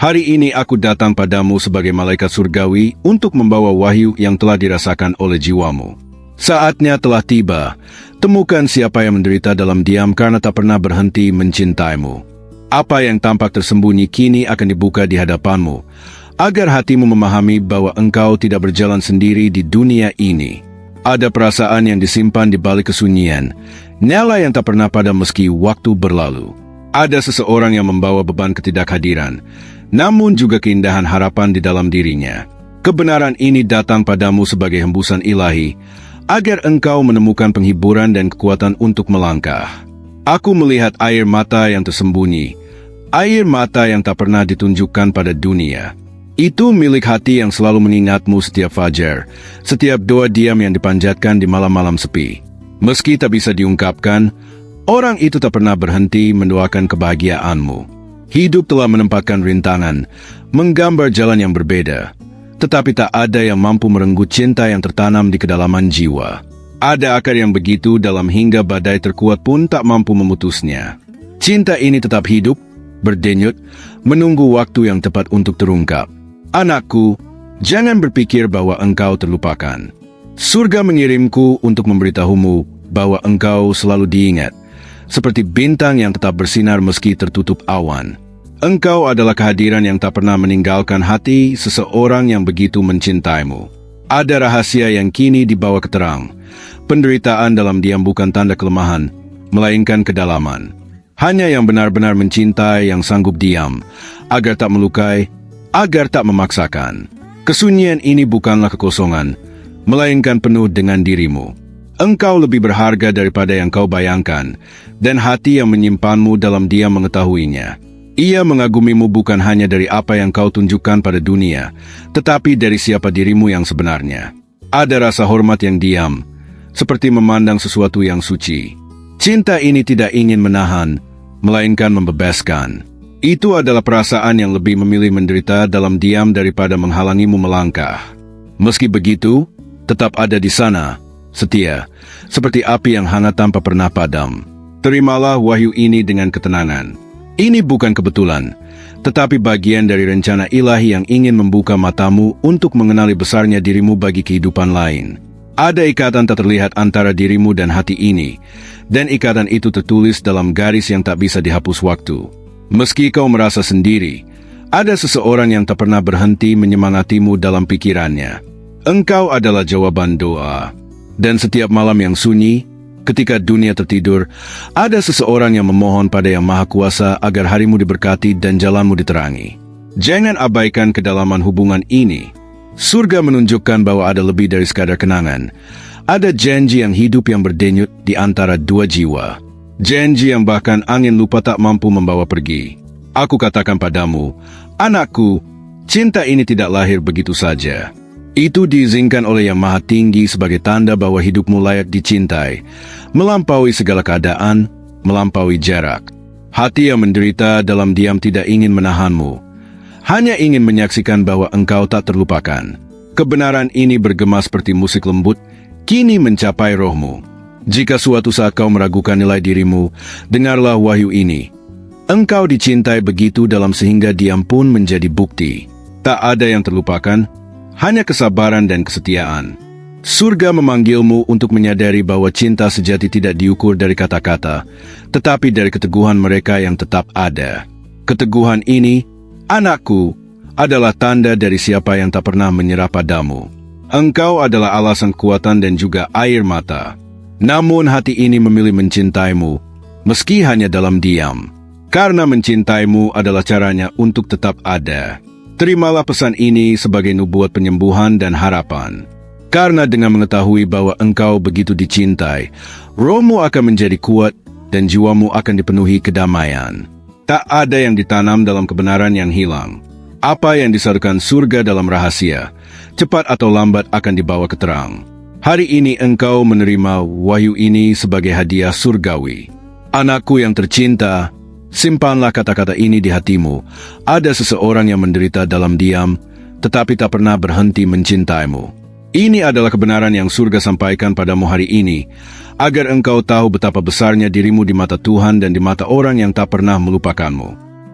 Hari ini aku datang padamu sebagai malaikat surgawi untuk membawa wahyu yang telah dirasakan oleh jiwamu. Saatnya telah tiba. Temukan siapa yang menderita dalam diam karena tak pernah berhenti mencintaimu. Apa yang tampak tersembunyi kini akan dibuka di hadapanmu, agar hatimu memahami bahwa engkau tidak berjalan sendiri di dunia ini. Ada perasaan yang disimpan di balik kesunyian, nyala yang tak pernah padam meski waktu berlalu. Ada seseorang yang membawa beban ketidakhadiran, namun juga keindahan harapan di dalam dirinya. Kebenaran ini datang padamu sebagai hembusan ilahi, agar engkau menemukan penghiburan dan kekuatan untuk melangkah. Aku melihat air mata yang tersembunyi, air mata yang tak pernah ditunjukkan pada dunia. Itu milik hati yang selalu mengingatmu setiap fajar, setiap doa diam yang dipanjatkan di malam-malam sepi. Meski tak bisa diungkapkan, orang itu tak pernah berhenti mendoakan kebahagiaanmu. Hidup telah menempatkan rintangan, menggambar jalan yang berbeda, tetapi tak ada yang mampu merenggut cinta yang tertanam di kedalaman jiwa. Ada akar yang begitu dalam hingga badai terkuat pun tak mampu memutusnya. Cinta ini tetap hidup, berdenyut, menunggu waktu yang tepat untuk terungkap. Anakku, jangan berpikir bahwa engkau terlupakan. Surga mengirimku untuk memberitahumu bahwa engkau selalu diingat, seperti bintang yang tetap bersinar meski tertutup awan. Engkau adalah kehadiran yang tak pernah meninggalkan hati seseorang yang begitu mencintaimu. Ada rahasia yang kini dibawa ke terang. Penderitaan dalam diam bukan tanda kelemahan, melainkan kedalaman. Hanya yang benar-benar mencintai yang sanggup diam, agar tak melukai, agar tak memaksakan. Kesunyian ini bukanlah kekosongan, melainkan penuh dengan dirimu. Engkau lebih berharga daripada yang kau bayangkan, dan hati yang menyimpanmu dalam diam mengetahuinya. Ia mengagumimu bukan hanya dari apa yang kau tunjukkan pada dunia, tetapi dari siapa dirimu yang sebenarnya. Ada rasa hormat yang diam, seperti memandang sesuatu yang suci. Cinta ini tidak ingin menahan, melainkan membebaskan. Itu adalah perasaan yang lebih memilih menderita dalam diam daripada menghalangimu melangkah. Meski begitu, tetap ada di sana, setia, seperti api yang hangat tanpa pernah padam. Terimalah wahyu ini dengan ketenangan. Ini bukan kebetulan, tetapi bagian dari rencana ilahi yang ingin membuka matamu untuk mengenali besarnya dirimu bagi kehidupan lain. Ada ikatan tak terlihat antara dirimu dan hati ini, dan ikatan itu tertulis dalam garis yang tak bisa dihapus waktu. Meski kau merasa sendiri, ada seseorang yang tak pernah berhenti menyemangatimu dalam pikirannya. Engkau adalah jawaban doa. Dan setiap malam yang sunyi, ketika dunia tertidur, ada seseorang yang memohon pada Yang Maha Kuasa agar harimu diberkati dan jalanmu diterangi. Jangan abaikan kedalaman hubungan ini. Surga menunjukkan bahwa ada lebih dari sekadar kenangan. Ada janji yang hidup yang berdenyut di antara dua jiwa. Janji yang bahkan angin lupa tak mampu membawa pergi. Aku katakan padamu, anakku, cinta ini tidak lahir begitu saja. Itu diizinkan oleh Yang Maha Tinggi sebagai tanda bahwa hidupmu layak dicintai, melampaui segala keadaan, melampaui jarak. Hati yang menderita dalam diam tidak ingin menahanmu, hanya ingin menyaksikan bahwa engkau tak terlupakan. Kebenaran ini bergema seperti musik lembut, kini mencapai rohmu. Jika suatu saat kau meragukan nilai dirimu, dengarlah wahyu ini. Engkau dicintai begitu dalam sehingga diam pun menjadi bukti. Tak ada yang terlupakan, hanya kesabaran dan kesetiaan. Surga memanggilmu untuk menyadari bahwa cinta sejati tidak diukur dari kata-kata, tetapi dari keteguhan mereka yang tetap ada. Keteguhan ini, anakku, adalah tanda dari siapa yang tak pernah menyerah padamu. Engkau adalah alasan kekuatan dan juga air mata. Namun hati ini memilih mencintaimu, meski hanya dalam diam. Karena mencintaimu adalah caranya untuk tetap ada. Terimalah pesan ini sebagai nubuat penyembuhan dan harapan. Karena dengan mengetahui bahwa engkau begitu dicintai, rohmu akan menjadi kuat dan jiwamu akan dipenuhi kedamaian. Tak ada yang ditanam dalam kebenaran yang hilang. Apa yang disarukan surga dalam rahasia, cepat atau lambat akan dibawa ke terang. Hari ini engkau menerima wahyu ini sebagai hadiah surgawi. Anakku yang tercinta, simpanlah kata-kata ini di hatimu. Ada seseorang yang menderita dalam diam, tetapi tak pernah berhenti mencintaimu. Ini adalah kebenaran yang surga sampaikan padamu hari ini, agar engkau tahu betapa besarnya dirimu di mata Tuhan dan di mata orang yang tak pernah melupakanmu.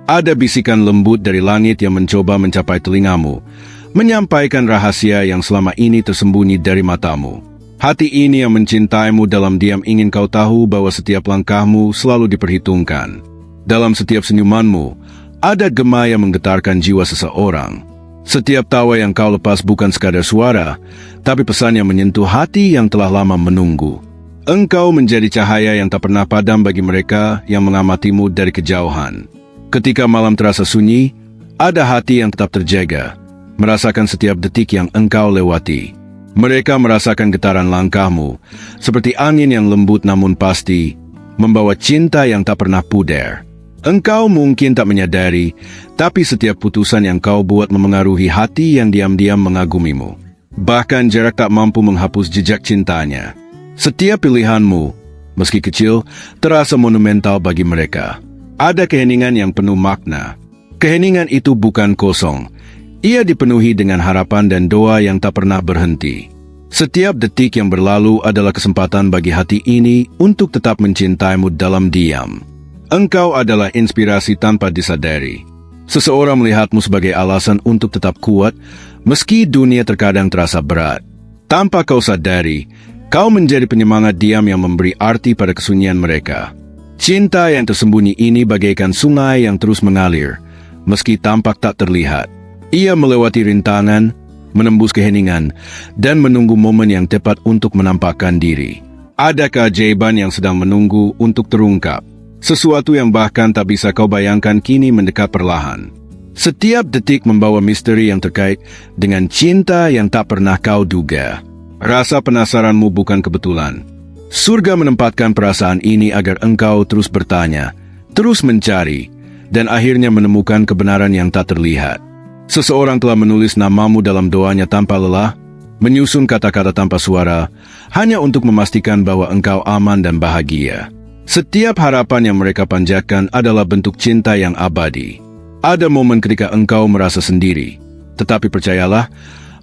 Ada bisikan lembut dari langit yang mencoba mencapai telingamu, menyampaikan rahasia yang selama ini tersembunyi dari matamu. Hati ini yang mencintaimu dalam diam ingin kau tahu bahwa setiap langkahmu selalu diperhitungkan. Dalam setiap senyumanmu, ada gema yang menggetarkan jiwa seseorang. Setiap tawa yang kau lepas bukan sekadar suara, tapi pesan yang menyentuh hati yang telah lama menunggu. Engkau menjadi cahaya yang tak pernah padam bagi mereka yang mengamatimu dari kejauhan. Ketika malam terasa sunyi, ada hati yang tetap terjaga, merasakan setiap detik yang engkau lewati. Mereka merasakan getaran langkahmu, seperti angin yang lembut namun pasti, membawa cinta yang tak pernah pudar. Engkau mungkin tak menyadari, tapi setiap putusan yang kau buat memengaruhi hati yang diam-diam mengagumimu. Bahkan jarak tak mampu menghapus jejak cintanya. Setiap pilihanmu, meski kecil, terasa monumental bagi mereka. Ada keheningan yang penuh makna. Keheningan itu bukan kosong. Ia dipenuhi dengan harapan dan doa yang tak pernah berhenti. Setiap detik yang berlalu adalah kesempatan bagi hati ini untuk tetap mencintaimu dalam diam. Engkau adalah inspirasi tanpa disadari. Seseorang melihatmu sebagai alasan untuk tetap kuat, meski dunia terkadang terasa berat. Tanpa kau sadari, kau menjadi penyemangat diam yang memberi arti pada kesunyian mereka. Cinta yang tersembunyi ini bagaikan sungai yang terus mengalir, meski tampak tak terlihat. Ia melewati rintangan, menembus keheningan, dan menunggu momen yang tepat untuk menampakkan diri. Ada keajaiban yang sedang menunggu untuk terungkap. Sesuatu yang bahkan tak bisa kau bayangkan kini mendekat perlahan. Setiap detik membawa misteri yang terkait dengan cinta yang tak pernah kau duga. Rasa penasaranmu bukan kebetulan. Surga menempatkan perasaan ini agar engkau terus bertanya, terus mencari, dan akhirnya menemukan kebenaran yang tak terlihat. Seseorang telah menulis namamu dalam doanya tanpa lelah, menyusun kata-kata tanpa suara, hanya untuk memastikan bahwa engkau aman dan bahagia. Setiap harapan yang mereka panjatkan adalah bentuk cinta yang abadi. Ada momen ketika engkau merasa sendiri, tetapi percayalah,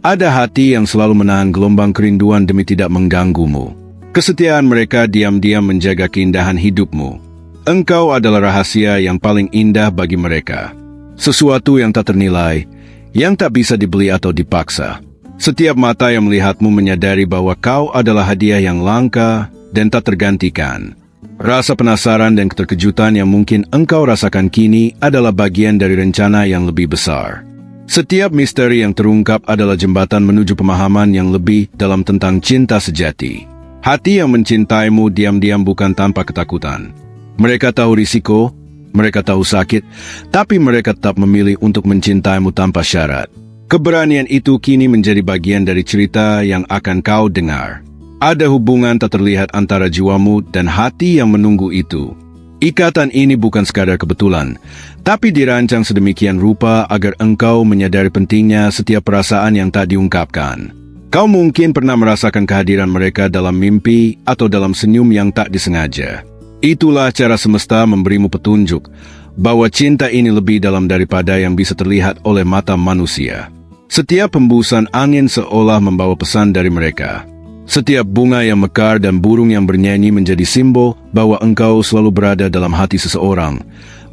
ada hati yang selalu menahan gelombang kerinduan demi tidak mengganggumu. Kesetiaan mereka diam-diam menjaga keindahan hidupmu. Engkau adalah rahasia yang paling indah bagi mereka. Sesuatu yang tak ternilai, yang tak bisa dibeli atau dipaksa. Setiap mata yang melihatmu menyadari bahwa kau adalah hadiah yang langka dan tak tergantikan. Rasa penasaran dan keterkejutan yang mungkin engkau rasakan kini adalah bagian dari rencana yang lebih besar. Setiap misteri yang terungkap adalah jembatan menuju pemahaman yang lebih dalam tentang cinta sejati. Hati yang mencintaimu diam-diam bukan tanpa ketakutan. Mereka tahu risiko, mereka tahu sakit, tapi mereka tetap memilih untuk mencintaimu tanpa syarat. Keberanian itu kini menjadi bagian dari cerita yang akan kau dengar. Ada hubungan tak terlihat antara jiwamu dan hati yang menunggu itu. Ikatan ini bukan sekadar kebetulan, tapi dirancang sedemikian rupa agar engkau menyadari pentingnya setiap perasaan yang tak diungkapkan. Kau mungkin pernah merasakan kehadiran mereka dalam mimpi atau dalam senyum yang tak disengaja. Itulah cara semesta memberimu petunjuk bahwa cinta ini lebih dalam daripada yang bisa terlihat oleh mata manusia. Setiap hembusan angin seolah membawa pesan dari mereka. Setiap bunga yang mekar dan burung yang bernyanyi menjadi simbol bahwa engkau selalu berada dalam hati seseorang,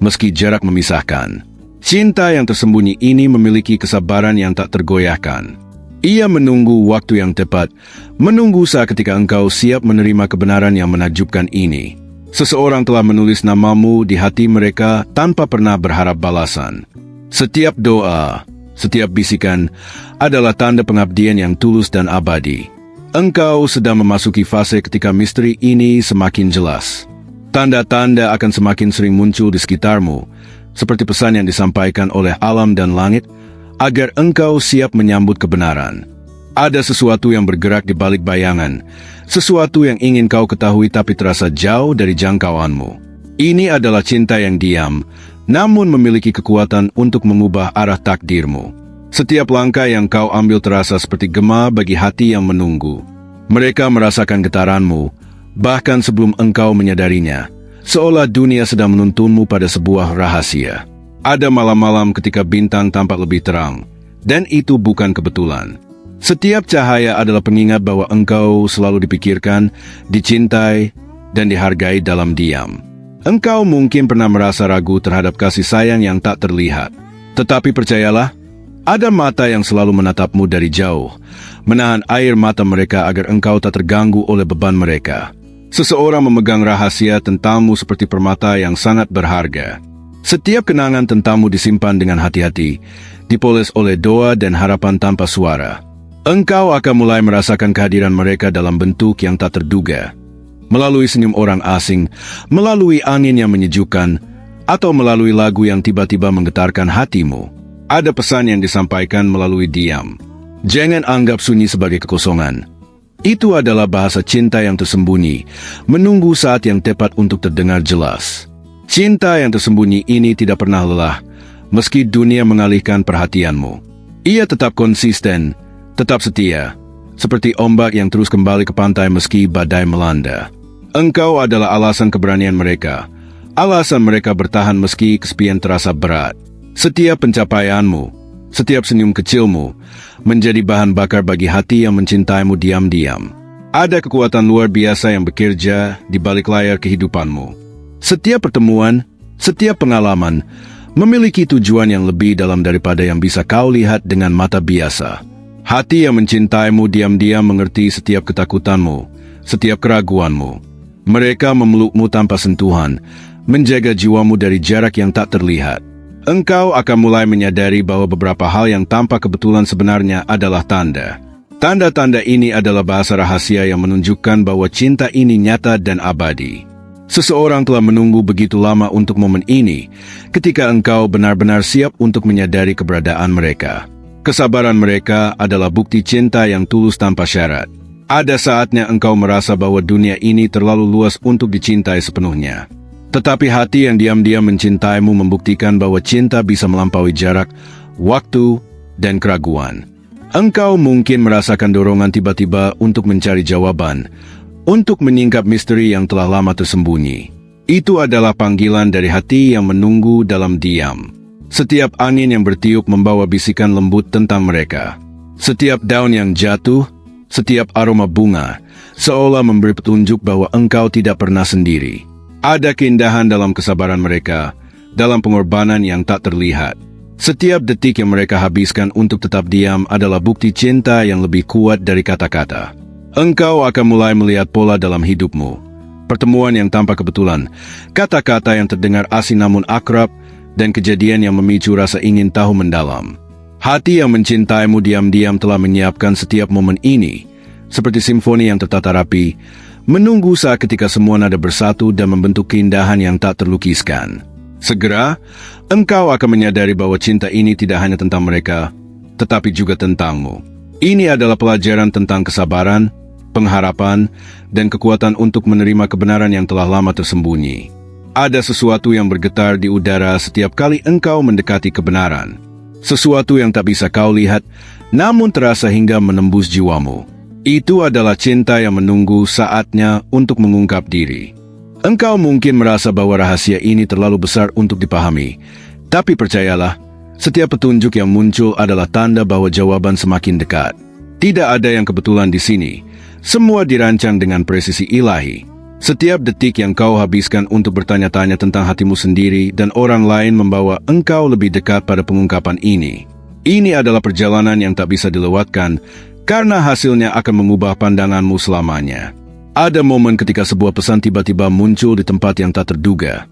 meski jarak memisahkan. Cinta yang tersembunyi ini memiliki kesabaran yang tak tergoyahkan. Ia menunggu waktu yang tepat, menunggu saat ketika engkau siap menerima kebenaran yang menakjubkan ini. Seseorang telah menulis namamu di hati mereka tanpa pernah berharap balasan. Setiap doa, setiap bisikan adalah tanda pengabdian yang tulus dan abadi. Engkau sedang memasuki fase ketika misteri ini semakin jelas. Tanda-tanda akan semakin sering muncul di sekitarmu, seperti pesan yang disampaikan oleh alam dan langit, agar engkau siap menyambut kebenaran. Ada sesuatu yang bergerak di balik bayangan, sesuatu yang ingin kau ketahui tapi terasa jauh dari jangkauanmu. Ini adalah cinta yang diam, namun memiliki kekuatan untuk mengubah arah takdirmu. Setiap langkah yang kau ambil terasa seperti gema bagi hati yang menunggu. Mereka merasakan getaranmu, bahkan sebelum engkau menyadarinya, seolah dunia sedang menuntunmu pada sebuah rahasia. Ada malam-malam ketika bintang tampak lebih terang, dan itu bukan kebetulan. Setiap cahaya adalah pengingat bahwa engkau selalu dipikirkan, dicintai, dan dihargai dalam diam. Engkau mungkin pernah merasa ragu terhadap kasih sayang yang tak terlihat. Tetapi percayalah, ada mata yang selalu menatapmu dari jauh, menahan air mata mereka agar engkau tak terganggu oleh beban mereka. Seseorang memegang rahasia tentangmu seperti permata yang sangat berharga. Setiap kenangan tentangmu disimpan dengan hati-hati, dipoles oleh doa dan harapan tanpa suara. Engkau akan mulai merasakan kehadiran mereka dalam bentuk yang tak terduga. Melalui senyum orang asing, melalui angin yang menyejukkan, atau melalui lagu yang tiba-tiba menggetarkan hatimu. Ada pesan yang disampaikan melalui diam. Jangan anggap sunyi sebagai kekosongan. Itu adalah bahasa cinta yang tersembunyi, menunggu saat yang tepat untuk terdengar jelas. Cinta yang tersembunyi ini tidak pernah lelah, meski dunia mengalihkan perhatianmu. Ia tetap konsisten, tetap setia, seperti ombak yang terus kembali ke pantai meski badai melanda. Engkau adalah alasan keberanian mereka, alasan mereka bertahan meski kesepian terasa berat. Setiap pencapaianmu, setiap senyum kecilmu, menjadi bahan bakar bagi hati yang mencintaimu diam-diam. Ada kekuatan luar biasa yang bekerja di balik layar kehidupanmu. Setiap pertemuan, setiap pengalaman, memiliki tujuan yang lebih dalam daripada yang bisa kau lihat dengan mata biasa. Hati yang mencintaimu diam-diam mengerti setiap ketakutanmu, setiap keraguanmu. Mereka memelukmu tanpa sentuhan, menjaga jiwamu dari jarak yang tak terlihat. Engkau akan mulai menyadari bahwa beberapa hal yang tampak kebetulan sebenarnya adalah tanda. Tanda-tanda ini adalah bahasa rahasia yang menunjukkan bahwa cinta ini nyata dan abadi. Seseorang telah menunggu begitu lama untuk momen ini, ketika engkau benar-benar siap untuk menyadari keberadaan mereka. Kesabaran mereka adalah bukti cinta yang tulus tanpa syarat. Ada saatnya engkau merasa bahwa dunia ini terlalu luas untuk dicintai sepenuhnya. Tetapi hati yang diam-diam mencintaimu membuktikan bahwa cinta bisa melampaui jarak, waktu, dan keraguan. Engkau mungkin merasakan dorongan tiba-tiba untuk mencari jawaban, untuk menyingkap misteri yang telah lama tersembunyi. Itu adalah panggilan dari hati yang menunggu dalam diam. Setiap angin yang bertiup membawa bisikan lembut tentang mereka. Setiap daun yang jatuh, setiap aroma bunga, seolah memberi petunjuk bahwa engkau tidak pernah sendiri. Ada keindahan dalam kesabaran mereka, dalam pengorbanan yang tak terlihat. Setiap detik yang mereka habiskan untuk tetap diam adalah bukti cinta yang lebih kuat dari kata-kata. Engkau akan mulai melihat pola dalam hidupmu. Pertemuan yang tanpa kebetulan, kata-kata yang terdengar asing namun akrab, dan kejadian yang memicu rasa ingin tahu mendalam. Hati yang mencintaimu diam-diam telah menyiapkan setiap momen ini, seperti simfoni yang tertata rapi, menunggu saat ketika semua nada bersatu dan membentuk keindahan yang tak terlukiskan. Segera, engkau akan menyadari bahwa cinta ini tidak hanya tentang mereka, tetapi juga tentangmu. Ini adalah pelajaran tentang kesabaran, pengharapan, dan kekuatan untuk menerima kebenaran yang telah lama tersembunyi. Ada sesuatu yang bergetar di udara setiap kali engkau mendekati kebenaran. Sesuatu yang tak bisa kau lihat, namun terasa hingga menembus jiwamu. Itu adalah cinta yang menunggu saatnya untuk mengungkap diri. Engkau mungkin merasa bahwa rahasia ini terlalu besar untuk dipahami, tapi percayalah, setiap petunjuk yang muncul adalah tanda bahwa jawaban semakin dekat. Tidak ada yang kebetulan di sini. Semua dirancang dengan presisi ilahi. Setiap detik yang kau habiskan untuk bertanya-tanya tentang hatimu sendiri dan orang lain membawa engkau lebih dekat pada pengungkapan ini. Ini adalah perjalanan yang tak bisa dilewatkan, karena hasilnya akan mengubah pandanganmu selamanya. Ada momen ketika sebuah pesan tiba-tiba muncul di tempat yang tak terduga.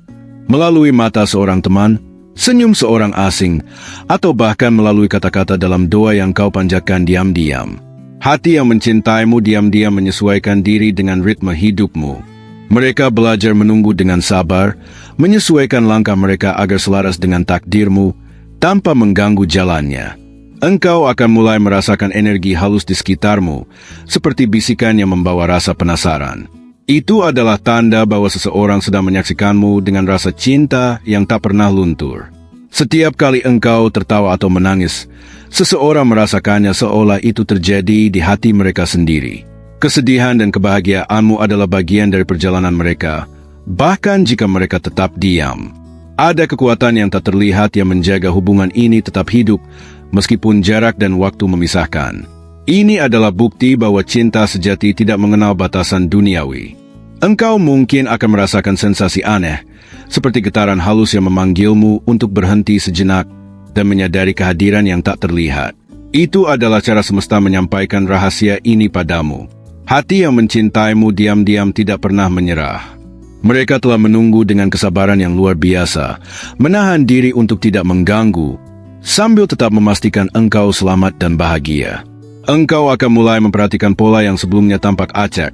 Melalui mata seorang teman, senyum seorang asing, atau bahkan melalui kata-kata dalam doa yang kau panjatkan diam-diam. Hati yang mencintaimu diam-diam menyesuaikan diri dengan ritme hidupmu. Mereka belajar menunggu dengan sabar, menyesuaikan langkah mereka agar selaras dengan takdirmu, tanpa mengganggu jalannya. Engkau akan mulai merasakan energi halus di sekitarmu, seperti bisikan yang membawa rasa penasaran. Itu adalah tanda bahwa seseorang sedang menyaksikanmu dengan rasa cinta yang tak pernah luntur. Setiap kali engkau tertawa atau menangis, seseorang merasakannya seolah itu terjadi di hati mereka sendiri. Kesedihan dan kebahagiaanmu adalah bagian dari perjalanan mereka, bahkan jika mereka tetap diam. Ada kekuatan yang tak terlihat yang menjaga hubungan ini tetap hidup, meskipun jarak dan waktu memisahkan. Ini adalah bukti bahwa cinta sejati tidak mengenal batasan duniawi. Engkau mungkin akan merasakan sensasi aneh, seperti getaran halus yang memanggilmu untuk berhenti sejenak dan menyadari kehadiran yang tak terlihat. Itu adalah cara semesta menyampaikan rahasia ini padamu. Hati yang mencintaimu diam-diam tidak pernah menyerah. Mereka telah menunggu dengan kesabaran yang luar biasa, menahan diri untuk tidak mengganggu, sambil tetap memastikan engkau selamat dan bahagia. Engkau akan mulai memperhatikan pola yang sebelumnya tampak acak.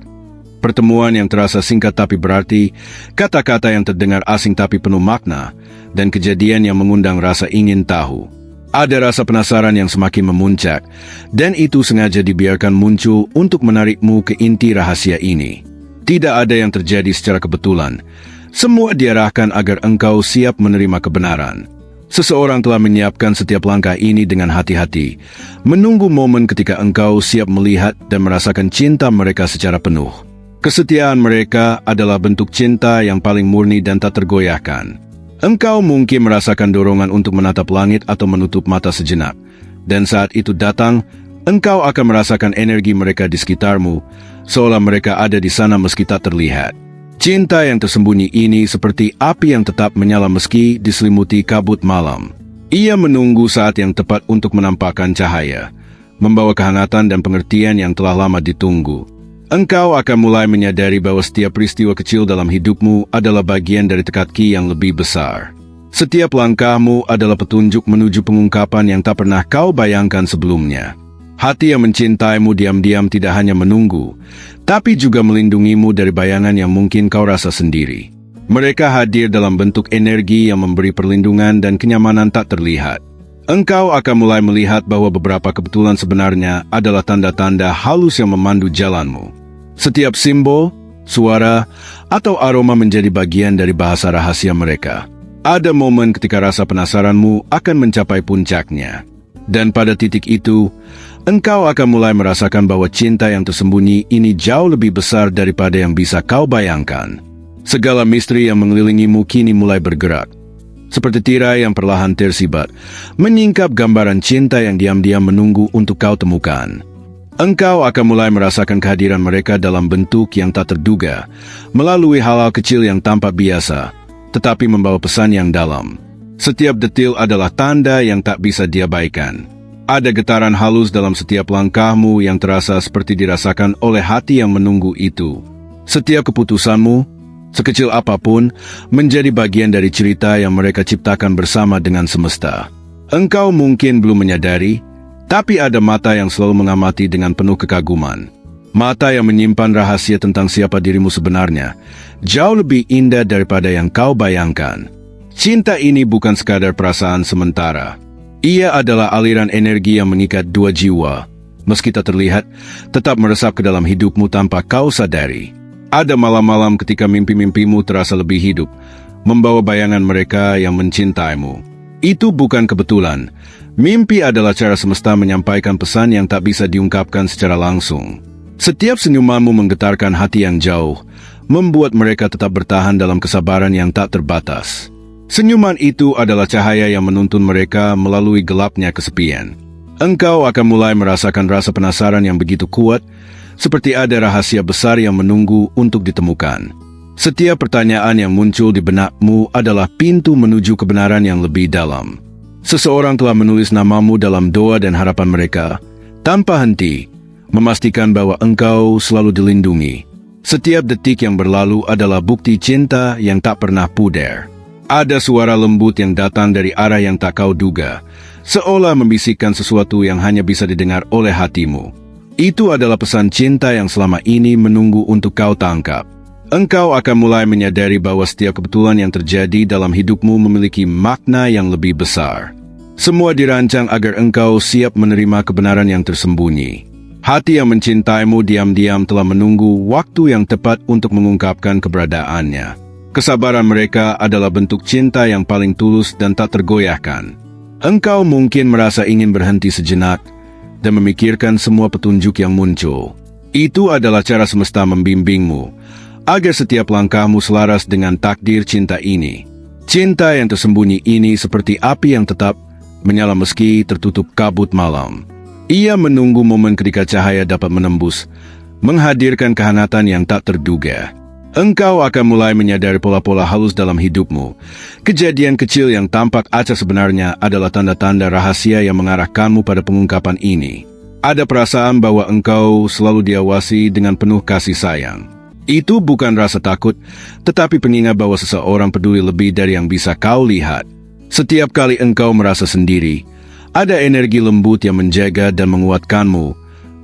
Pertemuan yang terasa singkat tapi berarti, kata-kata yang terdengar asing tapi penuh makna, dan kejadian yang mengundang rasa ingin tahu. Ada rasa penasaran yang semakin memuncak, dan itu sengaja dibiarkan muncul untuk menarikmu ke inti rahasia ini. Tidak ada yang terjadi secara kebetulan. Semua diarahkan agar engkau siap menerima kebenaran. Seseorang telah menyiapkan setiap langkah ini dengan hati-hati, menunggu momen ketika engkau siap melihat dan merasakan cinta mereka secara penuh. Kesetiaan mereka adalah bentuk cinta yang paling murni dan tak tergoyahkan. Engkau mungkin merasakan dorongan untuk menatap langit atau menutup mata sejenak. Dan saat itu datang, engkau akan merasakan energi mereka di sekitarmu, seolah mereka ada di sana meski tak terlihat. Cinta yang tersembunyi ini seperti api yang tetap menyala meski diselimuti kabut malam. Ia menunggu saat yang tepat untuk menampakkan cahaya, membawa kehangatan dan pengertian yang telah lama ditunggu. Engkau akan mulai menyadari bahwa setiap peristiwa kecil dalam hidupmu adalah bagian dari teka-teki yang lebih besar. Setiap langkahmu adalah petunjuk menuju pengungkapan yang tak pernah kau bayangkan sebelumnya. Hati yang mencintaimu diam-diam tidak hanya menunggu, tapi juga melindungimu dari bayangan yang mungkin kau rasa sendiri. Mereka hadir dalam bentuk energi yang memberi perlindungan dan kenyamanan tak terlihat. Engkau akan mulai melihat bahwa beberapa kebetulan sebenarnya adalah tanda-tanda halus yang memandu jalanmu. Setiap simbol, suara, atau aroma menjadi bagian dari bahasa rahasia mereka. Ada momen ketika rasa penasaranmu akan mencapai puncaknya. Dan pada titik itu, engkau akan mulai merasakan bahwa cinta yang tersembunyi ini jauh lebih besar daripada yang bisa kau bayangkan. Segala misteri yang mengelilingimu kini mulai bergerak. Seperti tirai yang perlahan tersibat, menyingkap gambaran cinta yang diam-diam menunggu untuk kau temukan. Engkau akan mulai merasakan kehadiran mereka dalam bentuk yang tak terduga, melalui hal-hal kecil yang tampak biasa, tetapi membawa pesan yang dalam. Setiap detil adalah tanda yang tak bisa diabaikan. Ada getaran halus dalam setiap langkahmu yang terasa seperti dirasakan oleh hati yang menunggu itu. Setiap keputusanmu, sekecil apapun, menjadi bagian dari cerita yang mereka ciptakan bersama dengan semesta. Engkau mungkin belum menyadari, tapi ada mata yang selalu mengamati dengan penuh kekaguman. Mata yang menyimpan rahasia tentang siapa dirimu sebenarnya, jauh lebih indah daripada yang kau bayangkan. Cinta ini bukan sekadar perasaan sementara. Ia adalah aliran energi yang mengikat dua jiwa. Meski tak terlihat, tetap meresap ke dalam hidupmu tanpa kau sadari. Ada malam-malam ketika mimpi-mimpimu terasa lebih hidup, membawa bayangan mereka yang mencintaimu. Itu bukan kebetulan. Mimpi adalah cara semesta menyampaikan pesan yang tak bisa diungkapkan secara langsung. Setiap senyumanmu menggetarkan hati yang jauh, membuat mereka tetap bertahan dalam kesabaran yang tak terbatas. Senyuman itu adalah cahaya yang menuntun mereka melalui gelapnya kesepian. Engkau akan mulai merasakan rasa penasaran yang begitu kuat, seperti ada rahasia besar yang menunggu untuk ditemukan. Setiap pertanyaan yang muncul di benakmu adalah pintu menuju kebenaran yang lebih dalam. Seseorang telah menulis namamu dalam doa dan harapan mereka, tanpa henti, memastikan bahwa engkau selalu dilindungi. Setiap detik yang berlalu adalah bukti cinta yang tak pernah pudar. Ada suara lembut yang datang dari arah yang tak kau duga, seolah membisikkan sesuatu yang hanya bisa didengar oleh hatimu. Itu adalah pesan cinta yang selama ini menunggu untuk kau tangkap. Engkau akan mulai menyadari bahwa setiap kebetulan yang terjadi dalam hidupmu memiliki makna yang lebih besar. Semua dirancang agar engkau siap menerima kebenaran yang tersembunyi. Hati yang mencintaimu diam-diam telah menunggu waktu yang tepat untuk mengungkapkan keberadaannya. Kesabaran mereka adalah bentuk cinta yang paling tulus dan tak tergoyahkan. Engkau mungkin merasa ingin berhenti sejenak dan memikirkan semua petunjuk yang muncul. Itu adalah cara semesta membimbingmu, agar setiap langkahmu selaras dengan takdir cinta ini. Cinta yang tersembunyi ini seperti api yang tetap menyala meski tertutup kabut malam. Ia menunggu momen ketika cahaya dapat menembus, menghadirkan kehangatan yang tak terduga. Engkau akan mulai menyadari pola-pola halus dalam hidupmu. Kejadian kecil yang tampak acak sebenarnya adalah tanda-tanda rahasia yang mengarahkanmu pada pengungkapan ini. Ada perasaan bahwa engkau selalu diawasi dengan penuh kasih sayang. Itu bukan rasa takut, tetapi pengingat bahwa seseorang peduli lebih dari yang bisa kau lihat. Setiap kali engkau merasa sendiri, ada energi lembut yang menjaga dan menguatkanmu,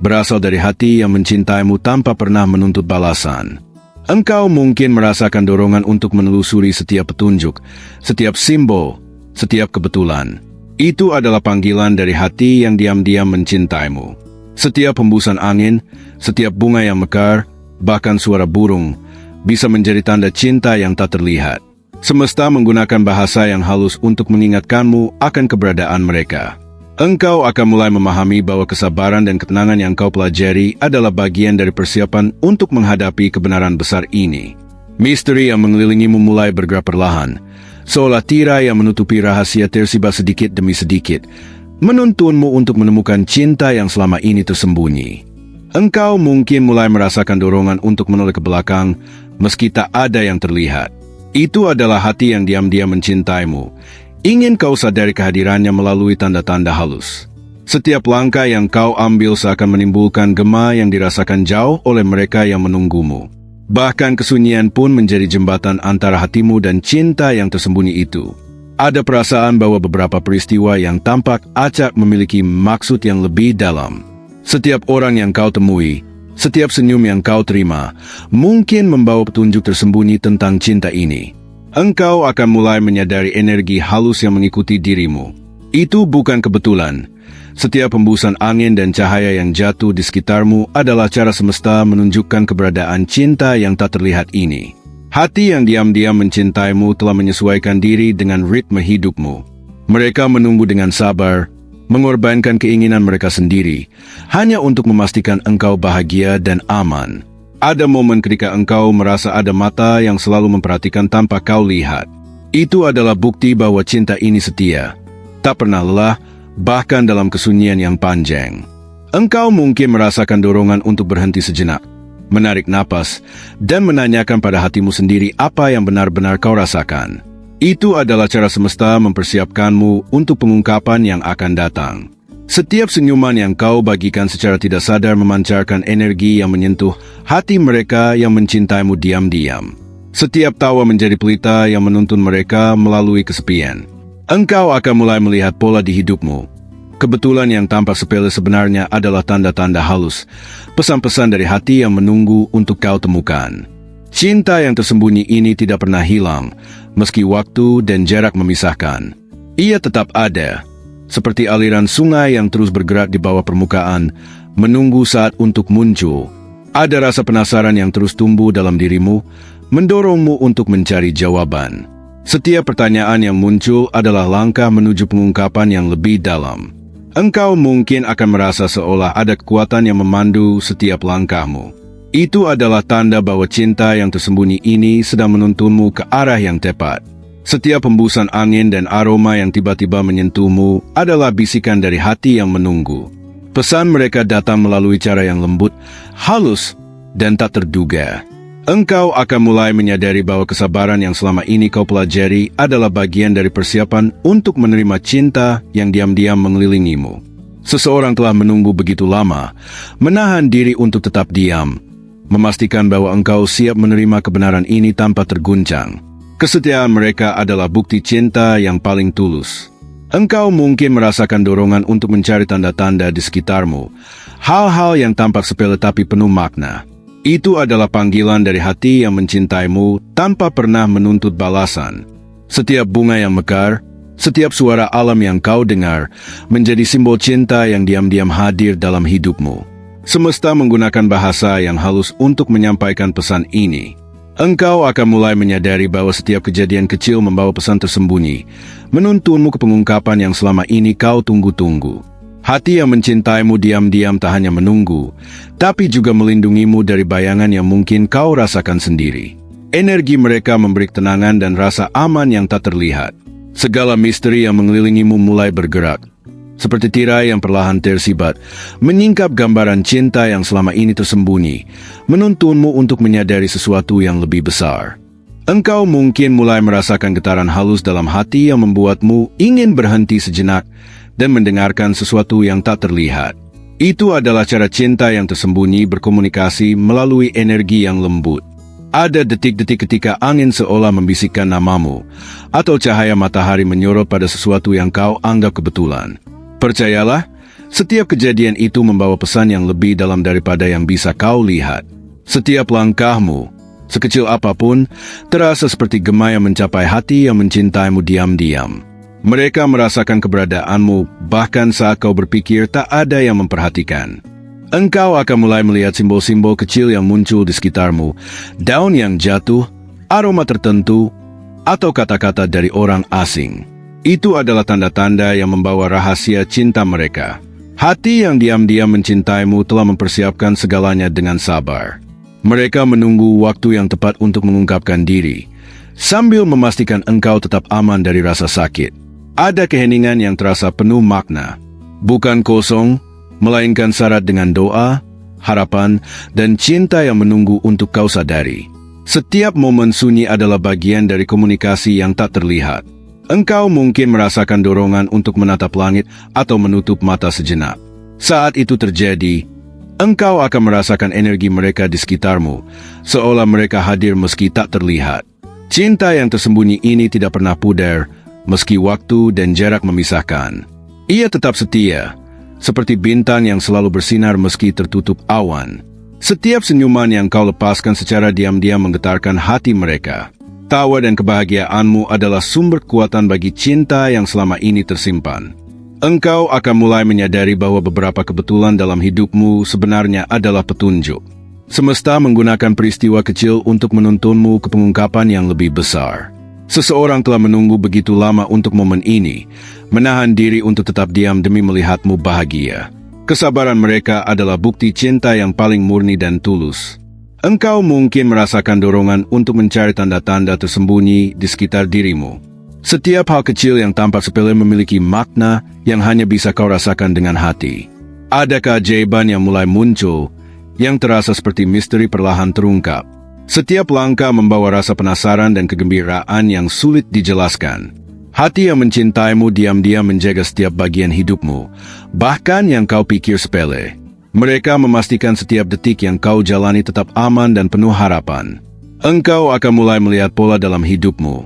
berasal dari hati yang mencintaimu tanpa pernah menuntut balasan. Engkau mungkin merasakan dorongan untuk menelusuri setiap petunjuk, setiap simbol, setiap kebetulan. Itu adalah panggilan dari hati yang diam-diam mencintaimu. Setiap hembusan angin, setiap bunga yang mekar, bahkan suara burung, bisa menjadi tanda cinta yang tak terlihat. Semesta menggunakan bahasa yang halus untuk mengingatkanmu akan keberadaan mereka. Engkau akan mulai memahami bahwa kesabaran dan ketenangan yang kau pelajari adalah bagian dari persiapan untuk menghadapi kebenaran besar ini. Misteri yang mengelilingimu mulai bergerak perlahan, seolah tirai yang menutupi rahasia tersibat sedikit demi sedikit, menuntunmu untuk menemukan cinta yang selama ini tersembunyi. Engkau mungkin mulai merasakan dorongan untuk menoleh ke belakang, meski tak ada yang terlihat. Itu adalah hati yang diam-diam mencintaimu. Ingin kau sadari kehadirannya melalui tanda-tanda halus. Setiap langkah yang kau ambil seakan menimbulkan gema yang dirasakan jauh oleh mereka yang menunggumu. Bahkan kesunyian pun menjadi jembatan antara hatimu dan cinta yang tersembunyi itu. Ada perasaan bahwa beberapa peristiwa yang tampak acak memiliki maksud yang lebih dalam. Setiap orang yang kau temui, setiap senyum yang kau terima, mungkin membawa petunjuk tersembunyi tentang cinta ini. Engkau akan mulai menyadari energi halus yang mengikuti dirimu. Itu bukan kebetulan. Setiap hembusan angin dan cahaya yang jatuh di sekitarmu adalah cara semesta menunjukkan keberadaan cinta yang tak terlihat ini. Hati yang diam-diam mencintaimu telah menyesuaikan diri dengan ritme hidupmu. Mereka menunggu dengan sabar, mengorbankan keinginan mereka sendiri, hanya untuk memastikan engkau bahagia dan aman. Ada momen ketika engkau merasa ada mata yang selalu memperhatikan tanpa kau lihat. Itu adalah bukti bahwa cinta ini setia, tak pernah lelah, bahkan dalam kesunyian yang panjang. Engkau mungkin merasakan dorongan untuk berhenti sejenak, menarik napas, dan menanyakan pada hatimu sendiri apa yang benar-benar kau rasakan. Itu adalah cara semesta mempersiapkanmu untuk pengungkapan yang akan datang. Setiap senyuman yang kau bagikan secara tidak sadar memancarkan energi yang menyentuh hati mereka yang mencintaimu diam-diam. Setiap tawa menjadi pelita yang menuntun mereka melalui kesepian. Engkau akan mulai melihat pola di hidupmu. Kebetulan yang tampak sepele sebenarnya adalah tanda-tanda halus, pesan-pesan dari hati yang menunggu untuk kau temukan. Cinta yang tersembunyi ini tidak pernah hilang, meski waktu dan jarak memisahkan. Ia tetap ada, seperti aliran sungai yang terus bergerak di bawah permukaan, menunggu saat untuk muncul. Ada rasa penasaran yang terus tumbuh dalam dirimu, mendorongmu untuk mencari jawaban. Setiap pertanyaan yang muncul adalah langkah menuju pengungkapan yang lebih dalam. Engkau mungkin akan merasa seolah ada kekuatan yang memandu setiap langkahmu. Itu adalah tanda bahwa cinta yang tersembunyi ini sedang menuntunmu ke arah yang tepat. Setiap hembusan angin dan aroma yang tiba-tiba menyentuhmu adalah bisikan dari hati yang menunggu. Pesan mereka datang melalui cara yang lembut, halus, dan tak terduga. Engkau akan mulai menyadari bahwa kesabaran yang selama ini kau pelajari adalah bagian dari persiapan untuk menerima cinta yang diam-diam mengelilingimu. Seseorang telah menunggu begitu lama, menahan diri untuk tetap diam, memastikan bahwa engkau siap menerima kebenaran ini tanpa terguncang. Kesetiaan mereka adalah bukti cinta yang paling tulus. Engkau mungkin merasakan dorongan untuk mencari tanda-tanda di sekitarmu, hal-hal yang tampak sepele tapi penuh makna. Itu adalah panggilan dari hati yang mencintaimu tanpa pernah menuntut balasan. Setiap bunga yang mekar, setiap suara alam yang kau dengar, menjadi simbol cinta yang diam-diam hadir dalam hidupmu. Semesta menggunakan bahasa yang halus untuk menyampaikan pesan ini. Engkau akan mulai menyadari bahwa setiap kejadian kecil membawa pesan tersembunyi, menuntunmu ke pengungkapan yang selama ini kau tunggu-tunggu. Hati yang mencintaimu diam-diam tak hanya menunggu, tapi juga melindungimu dari bayangan yang mungkin kau rasakan sendiri. Energi mereka memberi ketenangan dan rasa aman yang tak terlihat. Segala misteri yang mengelilingimu mulai bergerak. seperti tirai yang perlahan tersibat, menyingkap gambaran cinta yang selama ini tersembunyi, menuntunmu untuk menyadari sesuatu yang lebih besar. Engkau mungkin mulai merasakan getaran halus dalam hati yang membuatmu ingin berhenti sejenak dan mendengarkan sesuatu yang tak terlihat. Itu adalah cara cinta yang tersembunyi berkomunikasi melalui energi yang lembut. Ada detik-detik ketika angin seolah membisikkan namamu, atau cahaya matahari menyorot pada sesuatu yang kau anggap kebetulan. Percayalah, setiap kejadian itu membawa pesan yang lebih dalam daripada yang bisa kau lihat. Setiap langkahmu, sekecil apapun, terasa seperti gema yang mencapai hati yang mencintaimu diam-diam. Mereka merasakan keberadaanmu, bahkan saat kau berpikir tak ada yang memperhatikan. Engkau akan mulai melihat simbol-simbol kecil yang muncul di sekitarmu, daun yang jatuh, aroma tertentu, atau kata-kata dari orang asing. Itu adalah tanda-tanda yang membawa rahasia cinta mereka. Hati yang diam-diam mencintaimu telah mempersiapkan segalanya dengan sabar. Mereka menunggu waktu yang tepat untuk mengungkapkan diri, sambil memastikan engkau tetap aman dari rasa sakit. Ada keheningan yang terasa penuh makna, bukan kosong, melainkan syarat dengan doa, harapan, dan cinta yang menunggu untuk kau sadari. Setiap momen sunyi adalah bagian dari komunikasi yang tak terlihat. Engkau mungkin merasakan dorongan untuk menatap langit atau menutup mata sejenak. Saat itu terjadi, engkau akan merasakan energi mereka di sekitarmu, seolah mereka hadir meski tak terlihat. Cinta yang tersembunyi ini tidak pernah pudar, meski waktu dan jarak memisahkan. Ia tetap setia, seperti bintang yang selalu bersinar meski tertutup awan. Setiap senyuman yang kau lepaskan secara diam-diam menggetarkan hati mereka. Tawa dan kebahagiaanmu adalah sumber kekuatan bagi cinta yang selama ini tersimpan. Engkau akan mulai menyadari bahwa beberapa kebetulan dalam hidupmu sebenarnya adalah petunjuk. Semesta menggunakan peristiwa kecil untuk menuntunmu ke pengungkapan yang lebih besar. Seseorang telah menunggu begitu lama untuk momen ini, menahan diri untuk tetap diam demi melihatmu bahagia. Kesabaran mereka adalah bukti cinta yang paling murni dan tulus. Engkau mungkin merasakan dorongan untuk mencari tanda-tanda tersembunyi di sekitar dirimu. Setiap hal kecil yang tampak sepele memiliki makna yang hanya bisa kau rasakan dengan hati. Ada keajaiban yang mulai muncul, yang terasa seperti misteri perlahan terungkap. Setiap langkah membawa rasa penasaran dan kegembiraan yang sulit dijelaskan. Hati yang mencintaimu diam-diam menjaga setiap bagian hidupmu, bahkan yang kau pikir sepele. Mereka memastikan setiap detik yang kau jalani tetap aman dan penuh harapan. Engkau akan mulai melihat pola dalam hidupmu.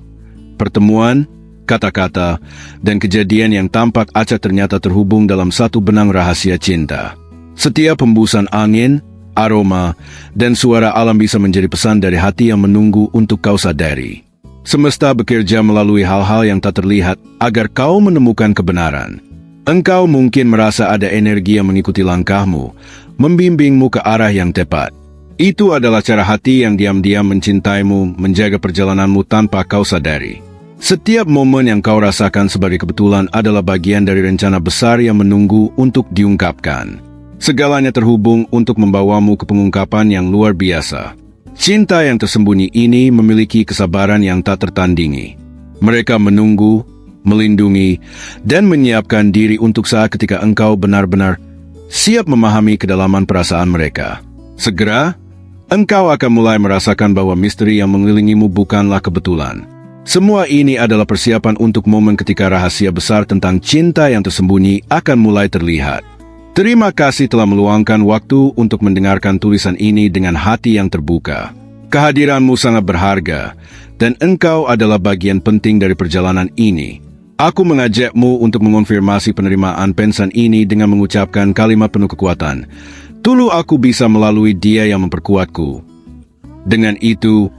Pertemuan, kata-kata, dan kejadian yang tampak acak ternyata terhubung dalam satu benang rahasia cinta. Setiap hembusan angin, aroma, dan suara alam bisa menjadi pesan dari hati yang menunggu untuk kau sadari. Semesta bekerja melalui hal-hal yang tak terlihat agar kau menemukan kebenaran. Engkau mungkin merasa ada energi yang mengikuti langkahmu, membimbingmu ke arah yang tepat. Itu adalah cara hati yang diam-diam mencintaimu, menjaga perjalananmu tanpa kau sadari. Setiap momen yang kau rasakan sebagai kebetulan adalah bagian dari rencana besar yang menunggu untuk diungkapkan. Segalanya terhubung untuk membawamu ke pengungkapan yang luar biasa. Cinta yang tersembunyi ini memiliki kesabaran yang tak tertandingi. Mereka menunggu, melindungi, dan menyiapkan diri untuk saat ketika engkau benar-benar siap memahami kedalaman perasaan mereka. Segera, engkau akan mulai merasakan bahwa misteri yang mengelilingimu bukanlah kebetulan. Semua ini adalah persiapan untuk momen ketika rahasia besar tentang cinta yang tersembunyi akan mulai terlihat. Terima kasih telah meluangkan waktu untuk mendengarkan tulisan ini dengan hati yang terbuka. Kehadiranmu sangat berharga, dan engkau adalah bagian penting dari perjalanan ini. Aku mengajakmu untuk mengonfirmasi penerimaan pesan ini dengan mengucapkan kalimat penuh kekuatan. Dulu aku bisa melalui Dia yang memperkuatku. Dengan itu,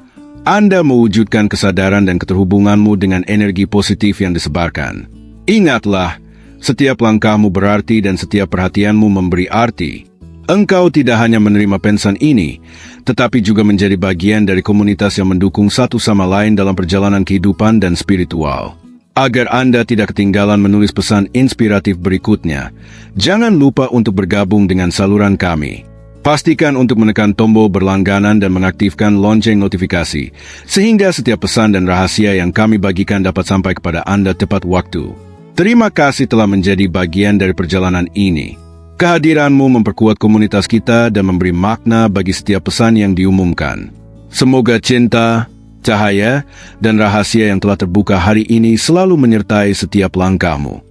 Anda mewujudkan kesadaran dan keterhubunganmu dengan energi positif yang disebarkan. Ingatlah, setiap langkahmu berarti dan setiap perhatianmu memberi arti. Engkau tidak hanya menerima pesan ini, tetapi juga menjadi bagian dari komunitas yang mendukung satu sama lain dalam perjalanan kehidupan dan spiritual. Agar Anda tidak ketinggalan menulis pesan inspiratif berikutnya, jangan lupa untuk bergabung dengan saluran kami. Pastikan untuk menekan tombol berlangganan dan mengaktifkan lonceng notifikasi, sehingga setiap pesan dan rahasia yang kami bagikan dapat sampai kepada Anda tepat waktu. Terima kasih telah menjadi bagian dari perjalanan ini. Kehadiranmu memperkuat komunitas kita dan memberi makna bagi setiap pesan yang diumumkan. Semoga cinta, cahaya, dan rahasia yang telah terbuka hari ini selalu menyertai setiap langkahmu.